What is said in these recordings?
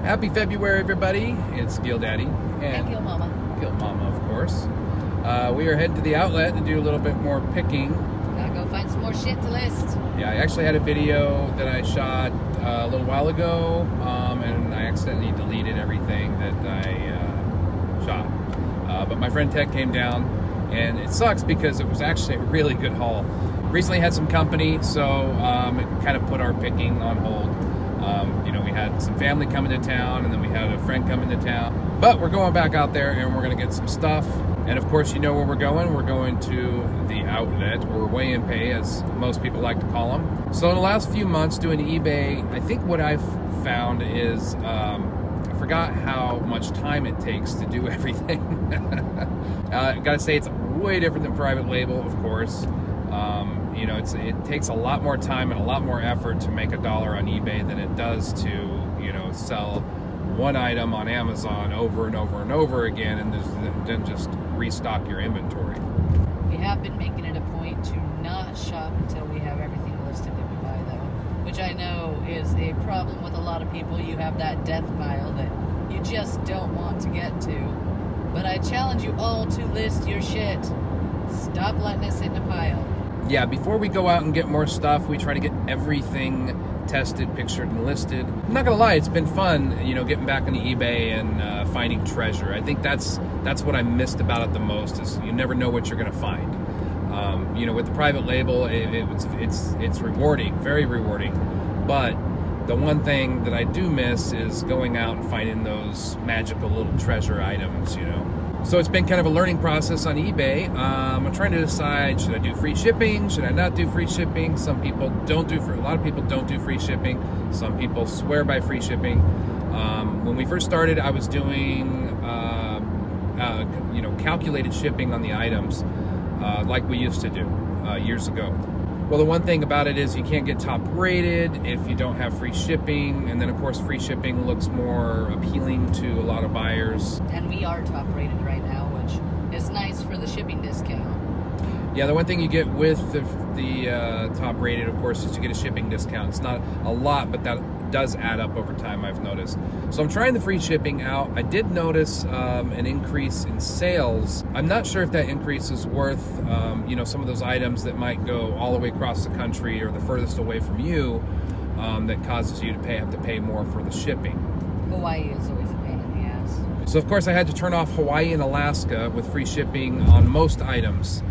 Happy February, everybody. It's Gilldaddy. And Gill Mama. Gill Mama, of course. We are heading to the outlet to do a little bit more picking. Gotta go find some more shit to list. Yeah, I actually had a video that I shot a little while ago, and I accidentally deleted everything that I shot. But my friend Ted came down, and it sucks because it was actually a really good haul. Recently had some company, so it kind of put our picking on hold. We had some family coming to town, and then we had a friend coming to town. But we're going back out there, and we're going to get some stuff. And of course, you know where we're going. We're going to the outlet, or weigh and pay, as most people like to call them. So in the last few months doing eBay, I think what I've found is I forgot how much time it takes to do everything. I gotta say, it's way different than private label, of course. It takes a lot more time and a lot more effort to make $1 on eBay than it does to, sell one item on Amazon over and over and over again, and then just restock your inventory. We have been making it a point to not shop until we have everything listed that we buy, though, which I know is a problem with a lot of people. You have that death pile that you just don't want to get to. But I challenge you all to list your shit. Stop letting it sit in a pile. Yeah, before we go out and get more stuff, we try to get everything tested, pictured, and listed. I'm not gonna lie, it's been fun, getting back on eBay and finding treasure. I think that's what I missed about it the most, is you never know what you're gonna find. With the private label, it's rewarding, very rewarding. But the one thing that I do miss is going out and finding those magical little treasure items, So it's been kind of a learning process on eBay. I'm trying to decide, should I do free shipping? Should I not do free shipping? A lot of people don't do free shipping. Some people swear by free shipping. When we first started, I was doing, calculated shipping on the items, like we used to do years ago. Well, the one thing about it is you can't get top rated if you don't have free shipping, and then of course free shipping looks more appealing to a lot of buyers. And we are top rated right now, which is nice for the shipping discount. Yeah, the one thing you get with the top rated, of course, is you get a shipping discount. It's not a lot, but that does add up over time, I've noticed. So I'm trying the free shipping out. I did notice an increase in sales. I'm not sure if that increase is worth, some of those items that might go all the way across the country or the furthest away from you, that causes you to have to pay more for the shipping. Hawaii is always a pain in the ass. So of course I had to turn off Hawaii and Alaska with free shipping on most items.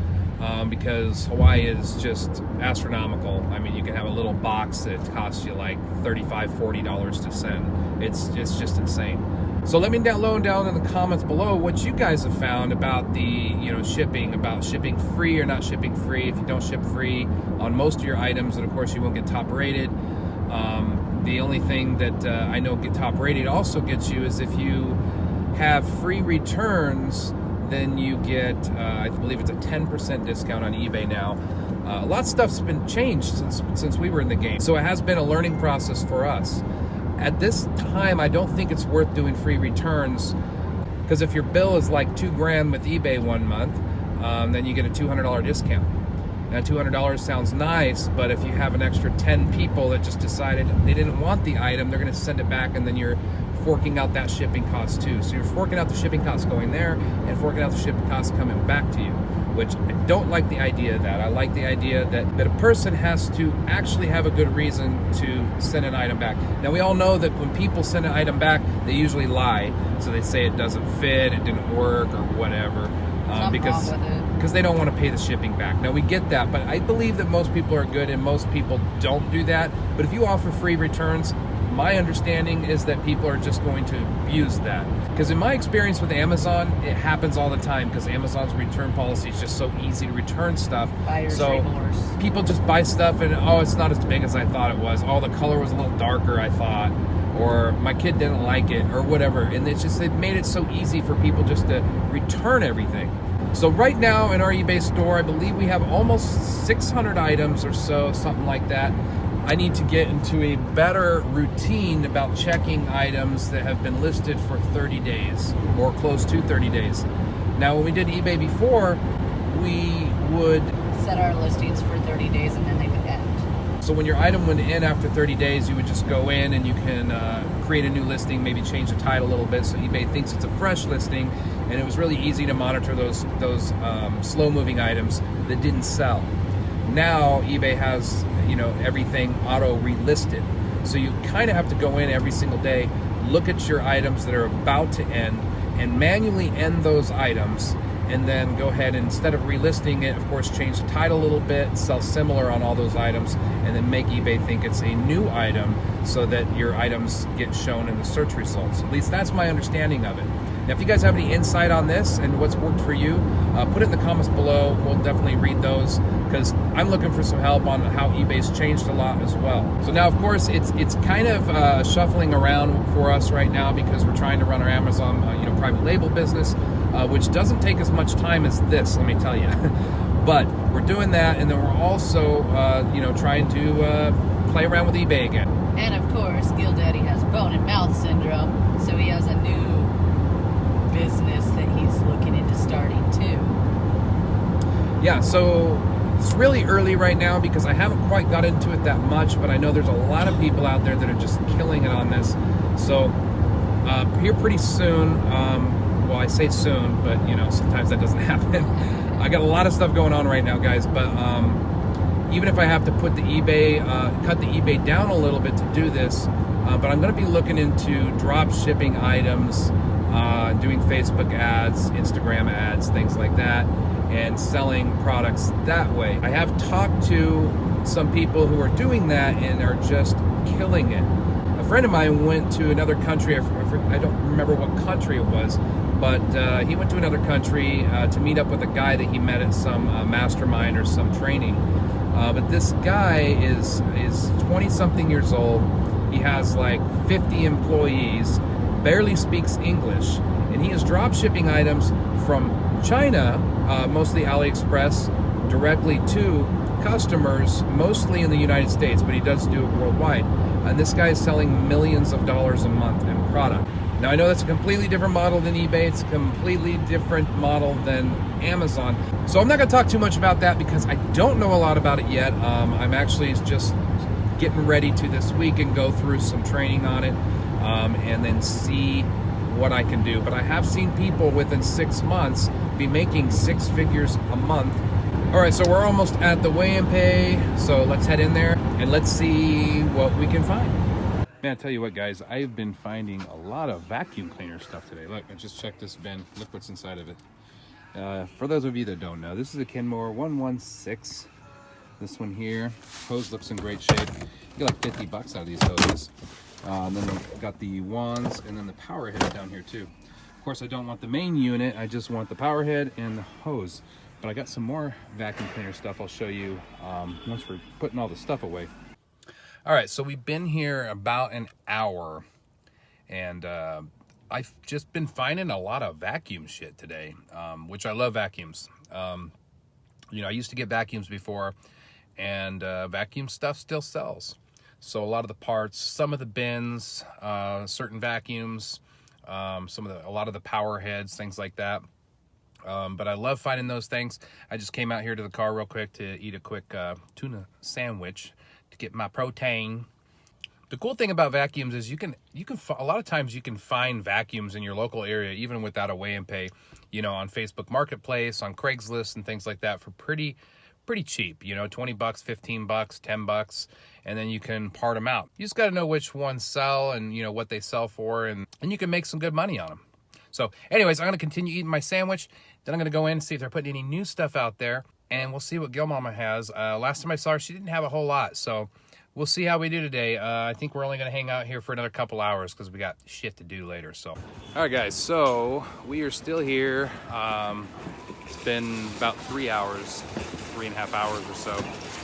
Because Hawaii is just astronomical. I mean, you can have a little box that costs you like $35, $40 to send. It's just insane. So let me down in the comments below what you guys have found about the shipping, about shipping free or not shipping free. If you don't ship free on most of your items, then of course you won't get top rated. The only thing that I know get top rated also gets you is if you have free returns, then you get, I believe it's a 10% discount on eBay now. A lot of stuff's been changed since we were in the game. So it has been a learning process for us. At this time, I don't think it's worth doing free returns, because if your bill is like $2,000 with eBay one month, then you get a $200 discount. Now $200 sounds nice, but if you have an extra 10 people that just decided they didn't want the item, they're gonna send it back, and then you're forking out that shipping cost too. So you're forking out the shipping cost going there and forking out the shipping cost coming back to you, which I don't like the idea of that. I like the idea that a person has to actually have a good reason to send an item back. Now we all know that when people send an item back, they usually lie. So they say it doesn't fit, it didn't work, or whatever. Because they don't want to pay the shipping back. Now we get that, but I believe that most people are good and most people don't do that. But if you offer free returns, my understanding is that people are just going to abuse that. Because in my experience with Amazon, it happens all the time, because Amazon's return policy is just so easy to return stuff. Buyer's so remorse. People just buy stuff and, it's not as big as I thought it was. The color was a little darker, I thought. Or my kid didn't like it, or whatever. And they've made it so easy for people just to return everything. So right now in our eBay store, I believe we have almost 600 items or so, something like that. I need to get into a better routine about checking items that have been listed for 30 days or close to 30 days. Now, when we did eBay before, we would set our listings for 30 days and then they would end. So when your item went in after 30 days, you would just go in and you can create a new listing, maybe change the title a little bit so eBay thinks it's a fresh listing. And it was really easy to monitor those slow-moving items that didn't sell. Now eBay has, you know, everything auto relisted. So you kind of have to go in every single day, look at your items that are about to end, and manually end those items, and then go ahead and, instead of relisting it, of course, change the title a little bit, sell similar on all those items, and then make eBay think it's a new item so that your items get shown in the search results. At least that's my understanding of it. Now, if you guys have any insight on this and what's worked for you, put it in the comments below. We'll definitely read those, because I'm looking for some help on how eBay's changed a lot as well. So now, of course, it's kind of shuffling around for us right now because we're trying to run our Amazon private label business, which doesn't take as much time as this, let me tell you. But we're doing that, and then we're also trying to play around with eBay again. And of course, Gilldaddy has bone and mouth syndrome, so he has a new business that he's looking into starting too. Yeah, so it's really early right now because I haven't quite got into it that much, but I know there's a lot of people out there that are just killing it on this. So here pretty soon, well, I say soon, but sometimes that doesn't happen. I got a lot of stuff going on right now, guys, but even if I have to put the eBay, cut the eBay down a little bit to do this, but I'm going to be looking into drop shipping items, doing Facebook ads, Instagram ads, things like that, and selling products that way. I have talked to some people who are doing that and are just killing it. A friend of mine went to another country. I don't remember what country it was, but he went to another country to meet up with a guy that he met at some mastermind or some training. But this guy is 20-something years old. He has like 50 employees, barely speaks English, and he is drop shipping items from China, mostly AliExpress, directly to customers, mostly in the United States, but he does do it worldwide. And this guy is selling millions of dollars a month in product. Now, I know that's a completely different model than eBay. It's a completely different model than Amazon. So I'm not going to talk too much about that because I don't know a lot about it yet. I'm actually just getting ready to this week and go through some training on it, and then see what I can do. But I have seen people within 6 months be making 6 figures a month. All right, so we're almost at the weigh and pay. So let's head in there and let's see what we can find. Man, I tell you what, guys, I've been finding a lot of vacuum cleaner stuff today. Look, I just checked this bin. Look what's inside of it. For those of you that don't know, this is a Kenmore 116. This one here, hose looks in great shape. You get like 50 bucks out of these hoses. And then we've got the wands and then the power head down here too. Of course, I don't want the main unit. I just want the power head and the hose. But I got some more vacuum cleaner stuff I'll show you once we're putting all the stuff away. All right, so we've been here about an hour, and I've just been finding a lot of vacuum shit today, which I love vacuums. I used to get vacuums before, and vacuum stuff still sells. So a lot of the parts, some of the bins, certain vacuums, a lot of the power heads, things like that. But I love finding those things. I just came out here to the car real quick to eat a quick tuna sandwich to get my protein. The cool thing about vacuums is you can a lot of times you can find vacuums in your local area even without a weigh and pay, on Facebook Marketplace, on Craigslist and things like that for pretty cheap, 20 bucks, 15 bucks, 10 bucks, and then you can part them out. You just got to know which ones sell and what they sell for, and you can make some good money on them. So anyways, I'm going to continue eating my sandwich. Then I'm going to go in and see if they're putting any new stuff out there. And we'll see what Gil Mama has. Last time I saw her, she didn't have a whole lot. So we'll see how we do today. I think we're only going to hang out here for another couple hours because we got shit to do later. So, all right, guys. So we are still here. It's been about 3 hours, 3.5 hours or so.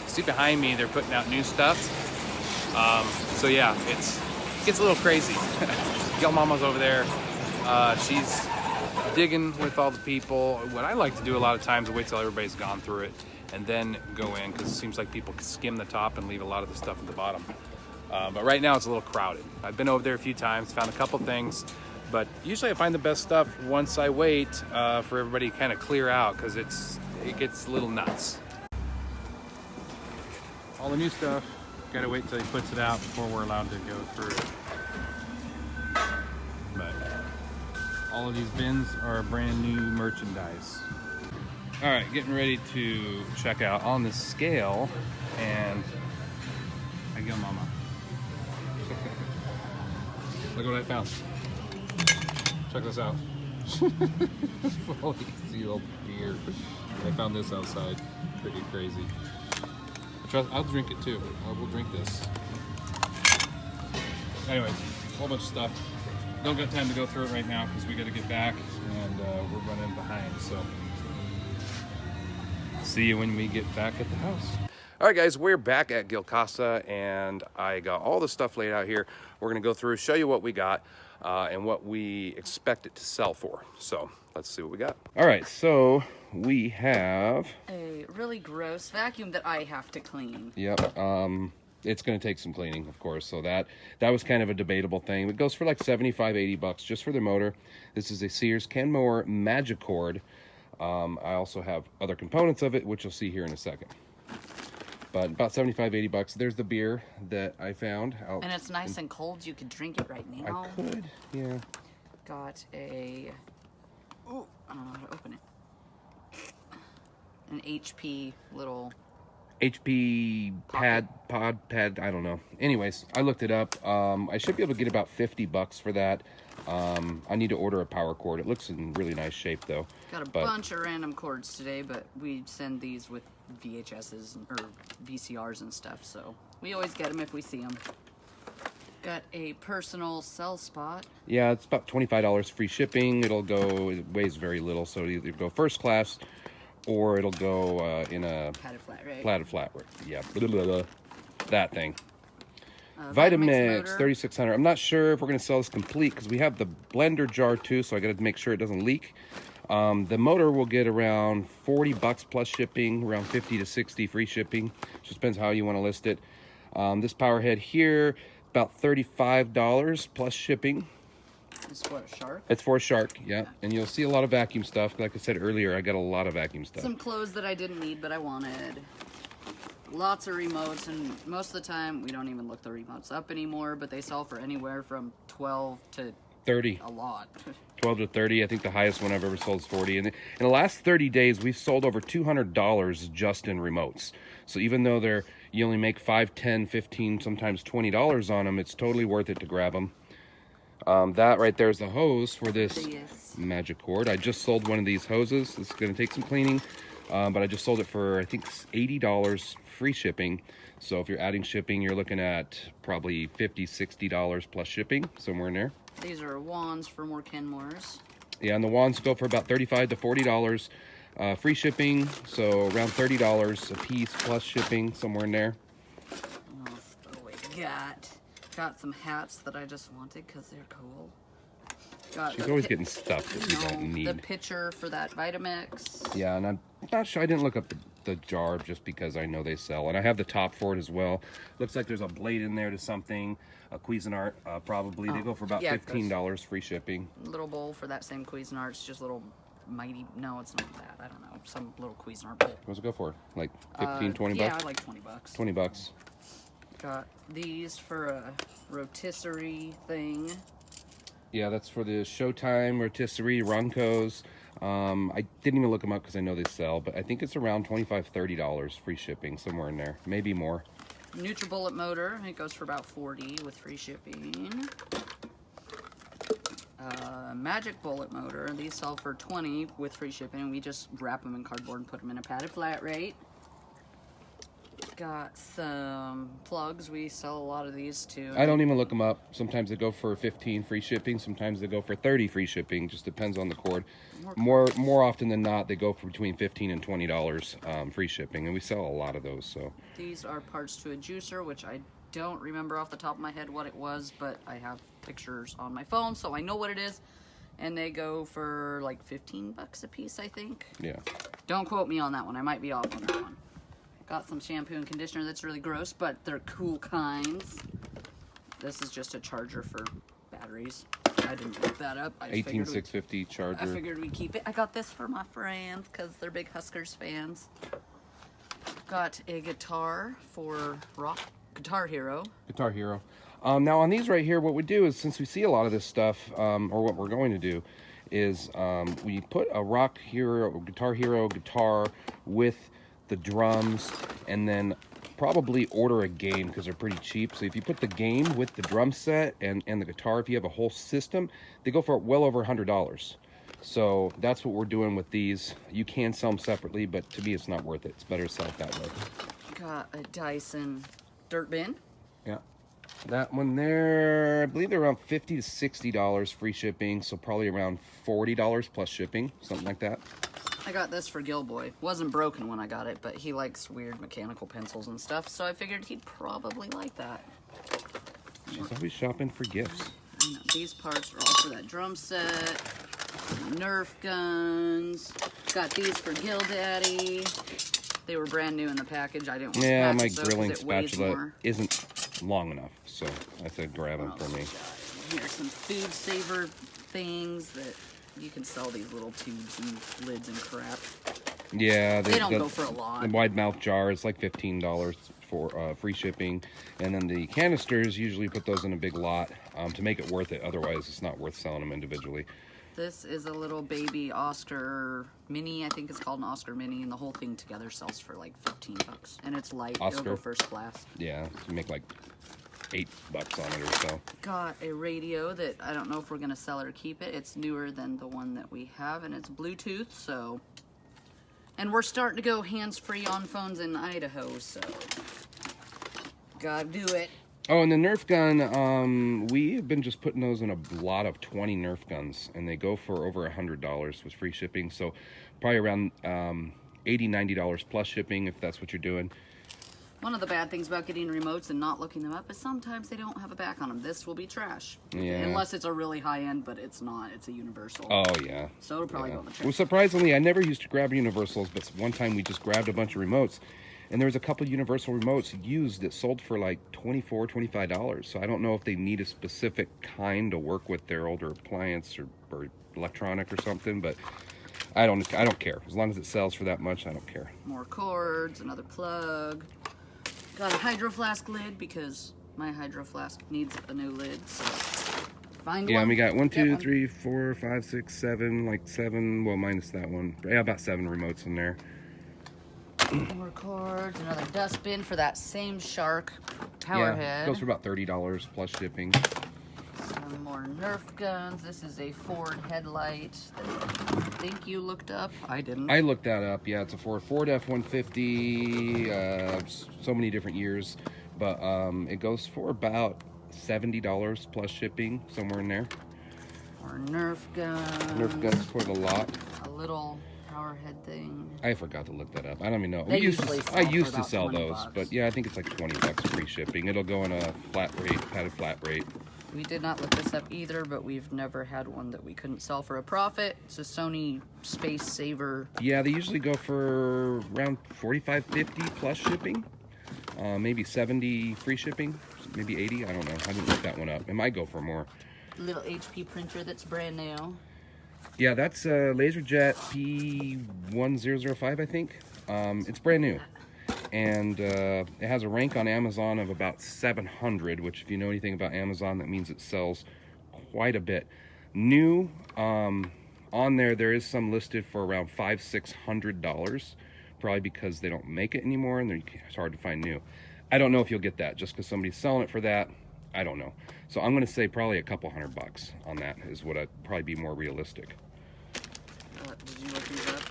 See behind me, they're putting out new stuff. So yeah, it gets a little crazy. Gil Mama's over there. She's digging with all the people. What I like to do a lot of times is wait till everybody's gone through it and then go in, because it seems like people skim the top and leave a lot of the stuff at the bottom. But right now it's a little crowded. I've been over there a few times, found a couple things, but usually I find the best stuff once I wait for everybody to kind of clear out, because it gets a little nuts. All the new stuff. Gotta wait till he puts it out before we're allowed to go through it. But all of these bins are brand new merchandise. All right, getting ready to check out on the scale, and I go, Mama. Look what I found. Check this out. Fully sealed beer. I found this outside. Pretty crazy. I'll drink it too. I will drink this. Anyways, a whole bunch of stuff. Don't got time to go through it right now because we got to get back and we're running behind. So see you when we get back at the house. All right, guys, we're back at Gil Casa, and I got all the stuff laid out here. We're going to go through, show you what we got and what we expect it to sell for. So let's see what we got. All right, so we have a really gross vacuum that I have to clean. Yep. It's going to take some cleaning, of course. So that was kind of a debatable thing. It goes for like 75, 80 bucks just for the motor. This is a Sears Kenmore Magicord. I also have other components of it, which you'll see here in a second. But about 75, 80 bucks. There's the beer that I found out. And it's nice and cold. You could drink it right now. I could, yeah. Got a... Ooh, I don't know how to open it. An HP little... HP pad, I don't know. Anyways, I looked it up. I should be able to get about 50 bucks for that. I need to order a power cord. It looks in really nice shape though. Got a bunch of random cords today, but we send these with VHSs or VCRs and stuff, so we always get them if we see them. Got a personal cell spot. Yeah, it's about $25 free shipping. It'll go, it weighs very little, so it'll either go first class or it'll go in a padded flat rate. Padded flat rate. Yeah, that thing. Vitamix 3600. I'm not sure if we're going to sell this complete because we have the blender jar too, so I got to make sure it doesn't leak. The motor will get around 40 bucks plus shipping, around 50 to 60 free shipping. Just depends how you want to list it. This power head here, about $35 plus shipping. It's for a Shark? It's for a Shark, yeah. And you'll see a lot of vacuum stuff. Like I said earlier, I got a lot of vacuum stuff. Some clothes that I didn't need, but I wanted. Lots of remotes, and most of the time, we don't even look the remotes up anymore, but they sell for anywhere from 12 to 30. A lot. 12 to 30. I think the highest one I've ever sold is 40. And in the last 30 days, we've sold over $200 just in remotes. So even though you only make $5, $10, $15, sometimes $20 on them, it's totally worth it to grab them. That right there is the hose for this Magicord. I just sold one of these hoses. This is going to take some cleaning, but I just sold it for, I think, $80 free shipping. So if you're adding shipping, you're looking at probably $50, $60 plus shipping, somewhere in there. These are wands for more Kenmores. Yeah, and the wands go for about $35 to $40 free shipping, so around $30 a piece plus shipping, somewhere in there. What else do we got some hats that I just wanted because they're cool. She's always getting stuff that you don't need. The pitcher for that Vitamix. Yeah, and I'm not sure. I didn't look up the jar just because I know they sell. And I have the top for it as well. Looks like there's a blade in there to something. A Cuisinart, probably. They go for about $15 free shipping. Little bowl for that same Cuisinart. It's just little mighty... No, it's not that. I don't know. Some little Cuisinart bowl. What's it go for? Like 15, 20 bucks? Yeah, like 20 bucks. 20 bucks. Got these for a rotisserie thing. Yeah, that's for the Showtime rotisserie Roncos. I didn't even look them up because I know they sell, but I think it's around $25, $30 free shipping, somewhere in there, maybe more. NutriBullet motor, it goes for about $40 with free shipping. Magic Bullet motor, these sell for $20 with free shipping. We just wrap them in cardboard and put them in a padded flat rate. Got some plugs. We sell a lot of these too. I don't even look them up. Sometimes they go for 15 free shipping. Sometimes they go for 30 free shipping. Just depends on the cord. More often than not, they go for between $15 and $20 free shipping, and we sell a lot of those. So these are parts to a juicer, which I don't remember off the top of my head what it was, but I have pictures on my phone, so I know what it is. And they go for like 15 bucks a piece, I think. Yeah. Don't quote me on that one. I might be off on that one. Got some shampoo and conditioner that's really gross, but they're cool kinds. This is just a charger for batteries. I didn't look that up. 18650 charger. I figured we'd keep it. I got this for my friends because they're big Huskers fans. Got a guitar for rock Guitar Hero. Guitar Hero. Now on these right here, what we do is, since we see a lot of this stuff, or what we're going to do, is we put a Guitar Hero guitar with the drums, and then probably order a game because they're pretty cheap. So if you put the game with the drum set and the guitar, if you have a whole system, they go for well over $100. So that's what we're doing with these. You can sell them separately, but to me it's not worth it. It's better to sell it that way. Got a Dyson dirt bin. Yeah. That one there, I believe they're around $50 to $60 free shipping, so probably around $40 plus shipping, something like that. I got this for Gilboy. Wasn't broken when I got it, but he likes weird mechanical pencils and stuff, so I figured he'd probably like that. She's always shopping for gifts. I know, these parts are all for that drum set. Nerf guns. Got these for Gilldaddy. They were brand new in the package. I didn't want Yeah, to my package those 'cause grilling it weighs spatula more. isn't long enough, so I said grab them What for else me. we got? Here's some food saver things that you can sell these little tubes and lids and crap. Yeah, They don't go for a lot. The wide mouth jar is like $15 for free shipping, and then the canisters, usually put those in a big lot to make it worth it. Otherwise, it's not worth selling them individually. This is a little baby Oscar Mini. I think it's called an Oscar Mini, and the whole thing together sells for like $15. And it's light. It'll Oscar? go first class. Yeah, you make like $8 on it or so. Got a radio that I don't know if we're gonna sell it or keep it. It's newer than the one that we have, and it's Bluetooth, so. And we're starting to go hands-free on phones in Idaho, so gotta do it. Oh, and the Nerf gun, we have been just putting those in a lot of 20 Nerf guns, and they go for over $100 with free shipping, so probably around $80, $90 plus shipping if that's what you're doing. One of the bad things about getting remotes and not looking them up is sometimes they don't have a back on them. This will be trash. Yeah. Unless it's a really high-end, but it's not. It's a universal. Oh, yeah. So it'll probably go in the trash. Well, surprisingly, I never used to grab universals, but one time we just grabbed a bunch of remotes, and there was a couple universal remotes used that sold for like $24, $25. So I don't know if they need a specific kind to work with their older appliance or electronic or something, but I don't care. As long as it sells for that much, I don't care. More cords, another plug. Got a hydro flask lid because my hydro flask needs a new lid. So find Yeah, one. we got 1, get 2, one. 3, 4, 5, 6, 7, like 7, well, minus that one. Yeah, about 7 remotes in there. More cords, another dustbin for that same Shark power Yeah, head. goes for about $30 plus shipping. Some more Nerf guns. This is a Ford headlight that I think you looked up. I didn't. I looked that up. Yeah, it's a Ford F-150, so many different years, but it goes for about $70 plus shipping, somewhere in there. More Nerf guns. Nerf guns for the lot. A little power head thing. I forgot to look that up. I don't even know. They usually I sell used for to about sell 20 those, bucks. but yeah, I think it's like $20 free shipping. It'll go in a flat rate, padded flat rate. We did not look this up either, but we've never had one that we couldn't sell for a profit. It's a Sony Space Saver. Yeah, they usually go for around $45, $50 plus shipping. Maybe 70 free shipping, maybe 80. I don't know. I didn't look that one up. It might go for more. Little HP printer that's brand new. Yeah, that's a LaserJet P1005, I think. It's brand new. And it has a rank on Amazon of about 700, which if you know anything about Amazon, that means it sells quite a bit. New, on there is some listed for around $500, $600, probably because they don't make it anymore and it's hard to find new. I don't know if you'll get that just because somebody's selling it for that. I don't know. So I'm going to say probably a couple $100 on that is what I'd probably be more realistic. Did you look these up?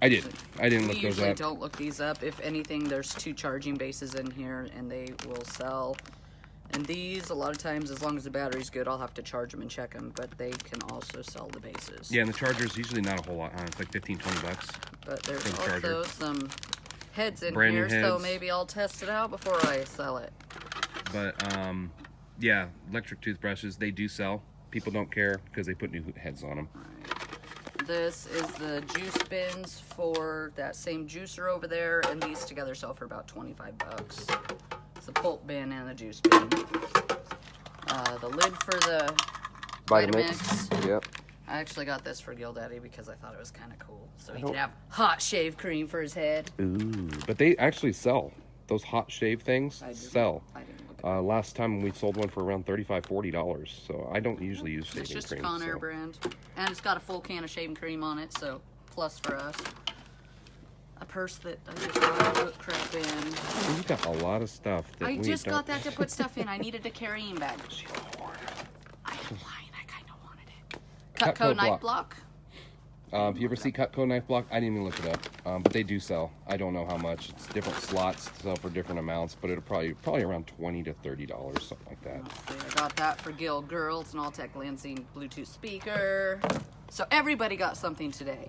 I didn't look We those usually up. don't look these up. If anything, there's 2 charging bases in here, and they will sell. And these, a lot of times, as long as the battery's good, I'll have to charge them and check them, but they can also sell the bases. Yeah, and the charger's usually not a whole lot, huh? It's like $15, $20. But there's for the also charger. some heads in Brand new here, so heads. maybe I'll test it out before I sell it. But yeah, electric toothbrushes, they do sell. People don't care because they put new heads on them. This is the juice bins for that same juicer over there, and these together sell for about $25. It's a pulp bin and a juice bin. The lid for the Vitamix. Yep. I actually got this for Gilldaddy because I thought it was kind of cool. So he could have hot shave cream for his head. Ooh, but they actually sell. Those hot shave things I do. sell. I didn't Last time we sold one for around $35-40. So I don't usually use shaving It's just cream. a Conair brand. And it's got a full can of shaving cream on it, so plus for us. A purse that I just got to put crap in. We've got a lot of stuff that I we just don't... got that to put stuff in. I needed a carrying bag. I am lying. I kind of wanted it. Cutco knife block. If you ever see Cutco knife block, I didn't even look it up, but they do sell. I don't know how much. It's different slots sell for different amounts, but it'll probably around $20 to $30, something like that. Let's see, I got that for Gill Girl. It's an Alltech Lansing Bluetooth speaker. So everybody got something today.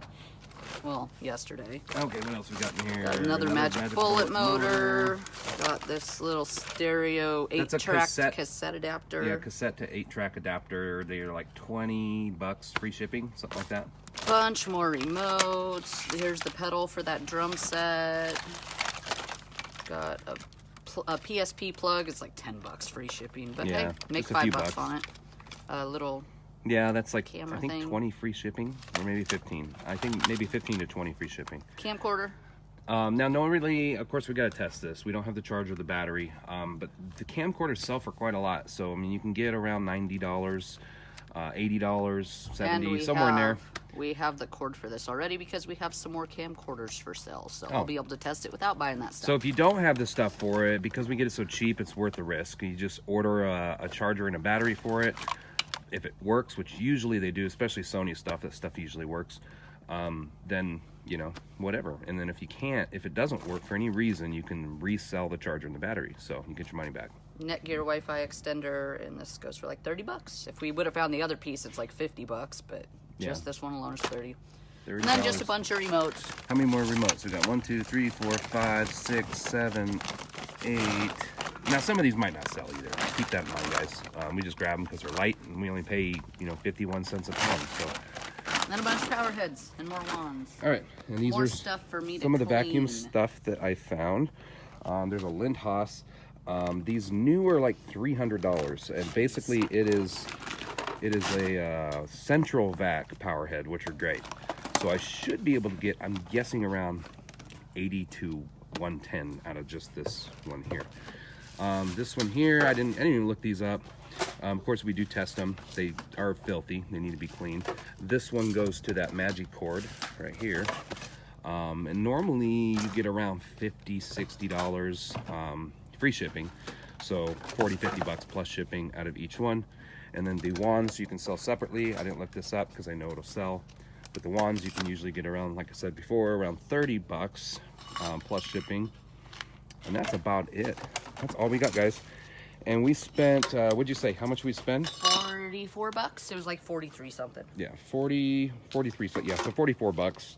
Well, yesterday. Okay, what else we got in here? Got another magic bullet motor. Got this little stereo 8-track cassette adapter. Yeah, cassette to 8-track adapter. They're like $20, free shipping, something like that. Bunch more remotes. Here's the pedal for that drum set. Got a PSP plug. It's like $10 free shipping, but Yeah, hey, make just a few $5 bucks. on it. A little Yeah, that's like, camera I think thing. 20 free shipping, or maybe 15. I think maybe 15 to 20 free shipping. camcorder. Now, normally, of course, we got to test this. We don't have the charger or the battery, but the camcorders sell for quite a lot. So, I mean, you can get around $90, $80, $70, somewhere in there. We have the cord for this already because we have some more camcorders for sale. So Oh. I'll be able to test it without buying that stuff. So if you don't have the stuff for it, because we get it so cheap, it's worth the risk. You just order a charger and a battery for it. If it works, which usually they do, especially Sony stuff, that stuff usually works, then, you know, whatever. And then if you can't, if it doesn't work for any reason, you can resell the charger and the battery. So you get your money back. Netgear Wi-Fi extender, and this goes for like $30. If we would have found the other piece, it's like $50, but just Yeah. this one alone is $30. $30. And then just a bunch of remotes. How many more remotes? We got 1, 2, 3, 4, 5, 6, 7, 8. Now some of these might not sell either. Keep that in mind, guys. We just grab them because they're light, and we only pay 51 cents a pound. So, And then a bunch of power heads and more wands. all right, and these More are stuff for me to some of the vacuum clean. stuff that I found. There's a Lindhaus. These new are like $300, and basically it is a central vac power head, which are great. So I should be able to get, I'm guessing, around 80 to 110 out of just this one here. This one here, I didn't even look these up. Of course, we do test them. They are filthy. They need to be cleaned. This one goes to that magic cord right here. And normally you get around $50, $60 free shipping. So 40, $50 plus shipping out of each one. And then the wands you can sell separately. I didn't look this up because I know it'll sell. But the wands you can usually get around, like I said before, around $30 plus shipping. And that's about it. That's all we got, guys. And we spent, what'd you say? How much we spend? $44. It was like 43 something. Yeah, 43, so yeah, so $44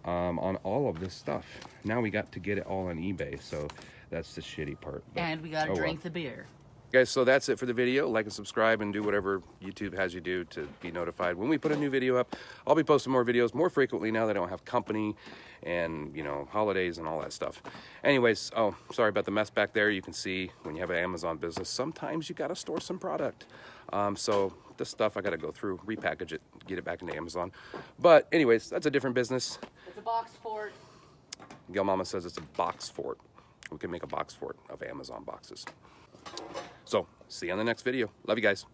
on all of this stuff. Now we got to get it all on eBay, so that's the shitty part. But, And we gotta drink the beer. Guys, so that's it for the video. Like and subscribe and do whatever YouTube has you do to be notified when we put a new video up. I'll be posting more videos more frequently now that I don't have company and, you know, holidays and all that stuff. Anyways, oh, sorry about the mess back there. You can see when you have an Amazon business, sometimes you got to store some product. So this stuff I got to go through, repackage it, get it back into Amazon. But anyways, that's a different business. It's a box fort. Gil Mama says it's a box fort. We can make a box fort of Amazon boxes. So, see you on the next video. Love you guys.